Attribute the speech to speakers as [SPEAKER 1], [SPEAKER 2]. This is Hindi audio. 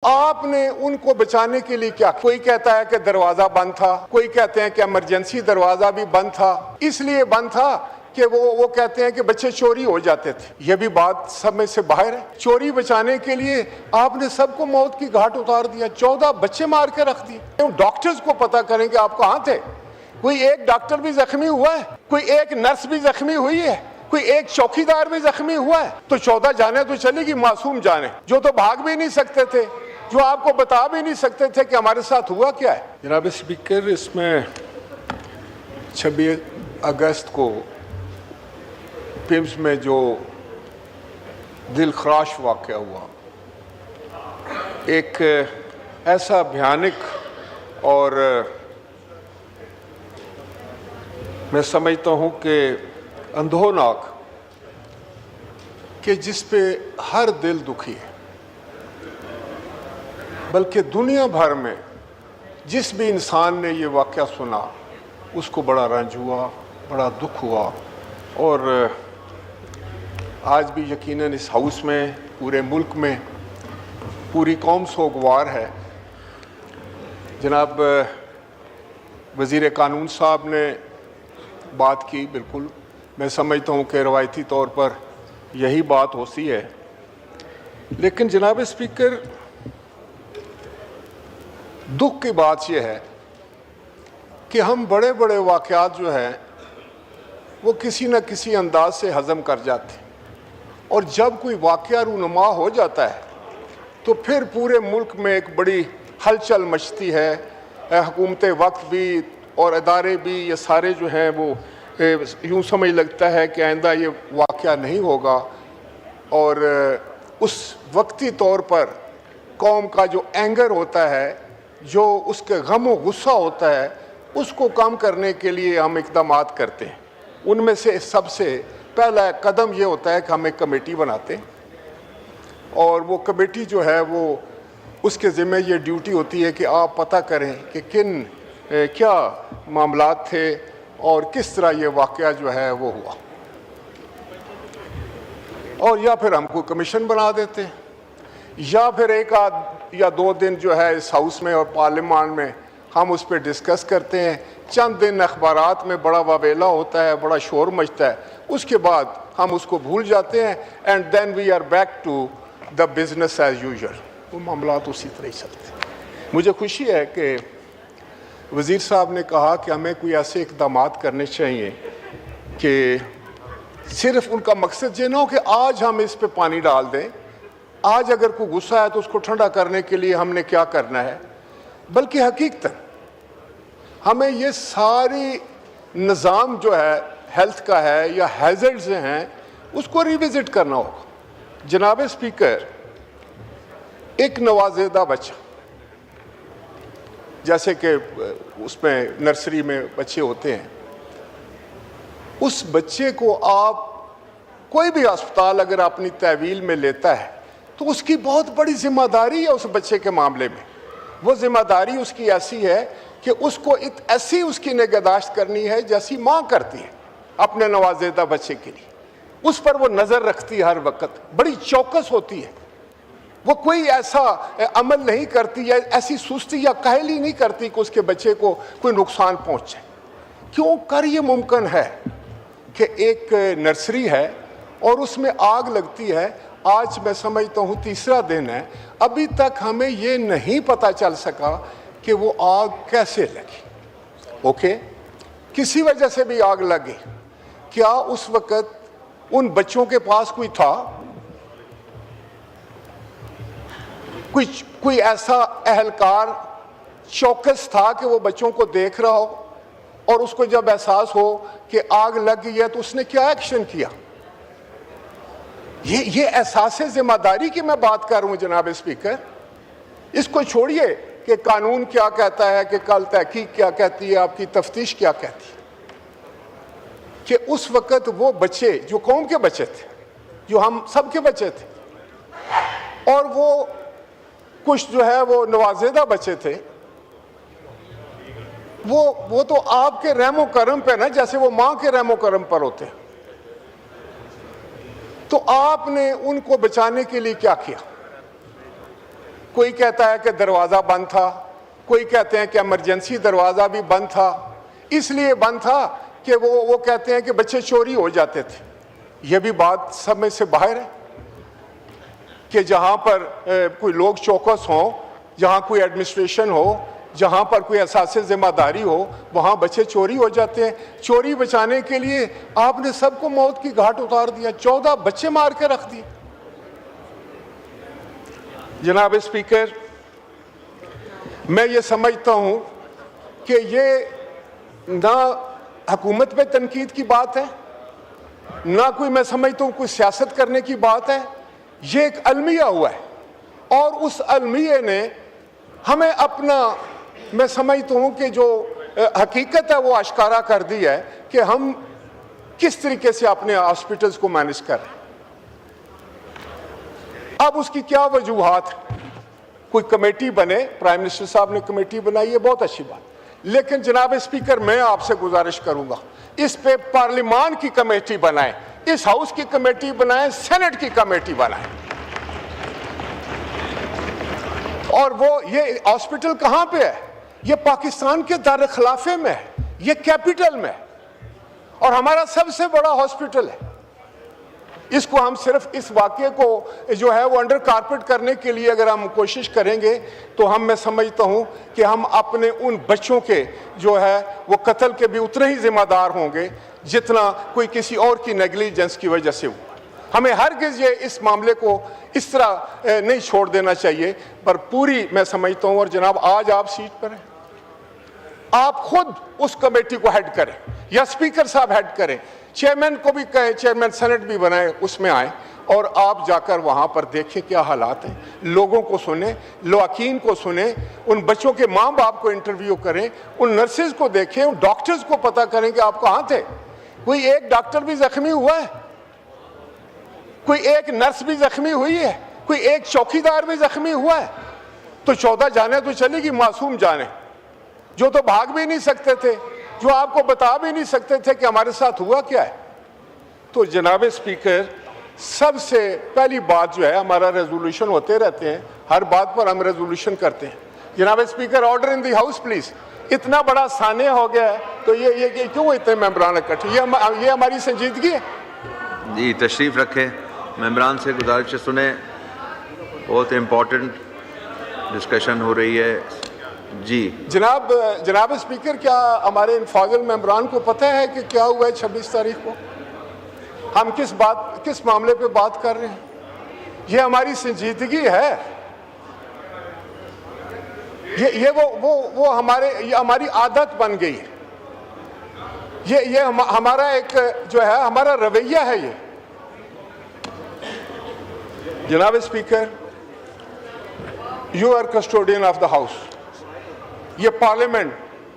[SPEAKER 1] आपने उनको बचाने के लिए क्या? कोई कहता है कि दरवाजा बंद था, कोई कहते हैं कि इमरजेंसी दरवाजा भी बंद था, इसलिए बंद था कि वो कहते हैं कि बच्चे चोरी हो जाते थे। यह भी बात समझ से बाहर है। चोरी बचाने के लिए आपने सबको मौत की घाट उतार दिया, 14 बच्चे मार के रख दिए। डॉक्टर्स को पता करें कि आप कहाँ थे। कोई एक डॉक्टर भी जख्मी हुआ है, कोई एक नर्स भी जख्मी हुई है, कोई एक चौकीदार भी जख्मी हुआ है। तो 14 जाने तो चलेगी, मासूम जाने जो तो भाग भी नहीं सकते थे, जो आपको बता भी नहीं सकते थे कि हमारे साथ हुआ क्या है। जनाब स्पीकर, इसमें 26 अगस्त को पिम्स में जो दिलखराश वाक़या हुआ, एक ऐसा भयानक और मैं समझता हूँ कि अंधोनाक कि जिस पे हर दिल दुखी है, बल्कि दुनिया भर में जिस भी इंसान ने ये वाक़या सुना उसको बड़ा रंज हुआ, बड़ा दुख हुआ। और आज भी यकीनन इस हाउस में, पूरे मुल्क में पूरी कौम सोगवार है। जनाब वज़ीर कानून साहब ने बात की, बिल्कुल मैं समझता हूँ कि रवायती तौर पर यही बात होती है। लेकिन जनाब स्पीकर, दुख की बात यह है कि हम बड़े बड़े वाक़यात जो हैं वो किसी न किसी अंदाज से हज़म कर जाते हैं, और जब कोई वाक़या रूनुमा हो जाता है तो फिर पूरे मुल्क में एक बड़ी हलचल मचती है। हुकूमत वक्त भी और अदारे भी, ये सारे जो हैं वो यूँ समझ लगता है कि आइंदा ये वाक़या नहीं होगा। और उस वक्ती तौर पर कौम का जो एंगर होता है, जो उसके गम और गुस्सा होता है, उसको कम करने के लिए हम इक़दामात करते हैं। उनमें से सबसे पहला कदम ये होता है कि हम एक कमेटी बनाते हैं, और वो कमेटी जो है वो उसके ज़िम्मे ये ड्यूटी होती है कि आप पता करें कि क्या मामलात थे और किस तरह ये वाक़या जो है वो हुआ। और या फिर हम कोई कमीशन बना देते हैं, या फिर एक आध या 2 दिन जो है इस हाउस में और पार्लियामान में हम उस पर डिस्कस करते हैं। चंद दिन अखबारात में बड़ा वावेला होता है, बड़ा शोर मचता है, उसके बाद हम उसको भूल जाते हैं। And then we are back to the business as usual. वो मामलात उसी तरह ही चलते हैं। मुझे खुशी है कि वज़ीर साहब ने कहा कि हमें कोई ऐसे इक़दामात करने चाहिए कि सिर्फ उनका मकसद ये ना हो कि आज हम इस पे पानी डाल दें, आज अगर कोई गुस्सा है तो उसको ठंडा करने के लिए हमने क्या करना है, बल्कि हकीकतन हमें ये सारी निज़ाम जो है हेल्थ का है या हैज़र्ड्स हैं उसको रिविज़िट करना होगा। जनाब स्पीकर, एक नवाज़ेदा बच्चा, जैसे कि उसमें नर्सरी में बच्चे होते हैं, उस बच्चे को आप कोई भी अस्पताल अगर अपनी तहवील में लेता है तो उसकी बहुत बड़ी जिम्मेदारी है उस बच्चे के मामले में। वो जिम्मेदारी उसकी ऐसी है कि उसको ऐसी उसकी निगहदाश्त करनी है जैसी माँ करती है अपने नवाजेदा बच्चे के लिए। उस पर वो नज़र रखती है हर वक्त, बड़ी चौकस होती है। वो कोई ऐसा अमल नहीं करती है, ऐसी सुस्ती या काहली नहीं करती कि उसके बच्चे को कोई नुकसान पहुँचे। क्यों कर ये मुमकिन है कि एक नर्सरी है और उसमें आग लगती है। आज मैं समझता हूँ 3रा दिन है, अभी तक हमें ये नहीं पता चल सका कि वो आग कैसे लगी। ओके, किसी वजह से भी आग लगी, क्या उस वक्त उन बच्चों के पास कोई था, कोई ऐसा अहलकार चौकस था कि वो बच्चों को देख रहा हो, और उसको जब एहसास हो कि आग लग गई है तो उसने क्या एक्शन किया। ये एहसास जिम्मेदारी की मैं बात कर रहा हूं जनाब स्पीकर। इसको छोड़िए कि कानून क्या कहता है, कि कल तहकीक क्या कहती है, आपकी तफ्तीश क्या कहती है, कि उस वक्त वो बच्चे जो कौम के बच्चे थे, जो हम सब के बच्चे थे, और वो कुछ जो है वो नवाजेदा बच्चे थे, वो तो आपके रहमो करम पे ना, जैसे वो माँ के रहमो करम पर होते हैं। तो आपने उनको बचाने के लिए क्या किया? कोई कहता है कि दरवाज़ा बंद था, कोई कहते हैं कि इमरजेंसी दरवाज़ा भी बंद था, इसलिए बंद था कि वो कहते हैं कि बच्चे चोरी हो जाते थे। यह भी बात समझ से बाहर है कि जहाँ पर कोई लोग चौकस हों, जहाँ कोई एडमिनिस्ट्रेशन हो, जहाँ पर कोई एहसास जिम्मेदारी हो, वहाँ बच्चे चोरी हो जाते हैं। चोरी बचाने के लिए आपने सबको मौत की घाट उतार दिया, 14 बच्चे मार के रख दिए। जनाब स्पीकर, मैं ये समझता हूँ कि ये ना हुकूमत पे तनकीद की बात है, ना कोई मैं समझता हूँ कोई सियासत करने की बात है। ये एक अलमिया हुआ है और उस अलमिये ने हमें अपना, मैं समझता हूँ कि जो हकीकत है वो आश्कारा कर दी है कि हम किस तरीके से अपने हॉस्पिटल्स को मैनेज कर रहे हैं। अब उसकी क्या वजूहात है? कोई कमेटी बने, प्राइम मिनिस्टर साहब ने कमेटी बनाई है, बहुत अच्छी बात, लेकिन जनाब स्पीकर मैं आपसे गुजारिश करूंगा इस पे पार्लिमान की कमेटी बनाएं, इस हाउस की कमेटी बनाएं, सेनेट की कमेटी बनाएं। और वो ये हॉस्पिटल कहां पे है? ये पाकिस्तान के दार खिलाफे में है, ये कैपिटल में है और हमारा सबसे बड़ा हॉस्पिटल है। इसको हम सिर्फ इस वाक़े को जो है वो अंडर कारपेट करने के लिए अगर हम कोशिश करेंगे तो मैं समझता हूं कि हम अपने उन बच्चों के जो है वो कत्ल के भी उतने ही जिम्मेदार होंगे जितना कोई किसी और की नेग्लिजेंस की वजह से हुआ। हमें हरगिज़ ये इस मामले को इस तरह नहीं छोड़ देना चाहिए, पर पूरी मैं समझता हूँ। और जनाब आज आप सीट पर हैं, आप खुद उस कमेटी को हेड करें या स्पीकर साहब हेड करें, चेयरमैन को भी कहें, चेयरमैन सेनेट भी बनाए, उसमें आए और आप जाकर वहां पर देखें क्या हालात हैं, लोगों को सुने, लवाकीन को सुने, उन बच्चों के माँ बाप को इंटरव्यू करें, उन नर्सेज को देखें, उन डॉक्टर्स को पता करें कि आप कहाँ थे। कोई एक डॉक्टर भी जख्मी हुआ है, कोई एक नर्स भी जख्मी हुई है, कोई एक चौकीदार भी जख्मी हुआ है, तो 14 जाने तो चलेगी, मासूम जाने जो तो भाग भी नहीं सकते थे, जो आपको बता भी नहीं सकते थे कि हमारे साथ हुआ क्या है। तो जनाब स्पीकर, सबसे पहली बात जो है, हमारा रेजोल्यूशन होते रहते हैं, हर बात पर हम रेजोल्यूशन करते हैं। जनाब speaker, order in the house please. इतना बड़ा सानिया हो गया है तो ये क्यों इतने मेंबरान इकट्ठे? ये हमारी संजीदगी है।
[SPEAKER 2] जी तशरीफ़ रखें, मेंबरान से गुजारिश सुने, बहुत इम्पोर्टेंट डिस्कशन हो रही है। जी
[SPEAKER 1] जनाब स्पीकर, क्या हमारे इन फाजिल मेंबरान को पता है कि क्या हुआ है 26 तारीख को? हम किस मामले पे बात कर रहे हैं? ये हमारी संजीदगी है, ये हमारी आदत बन गई है, ये हमारा एक जो है हमारा रवैया है ये। जनाब speaker, you are custodian of the house. ये पार्लियामेंट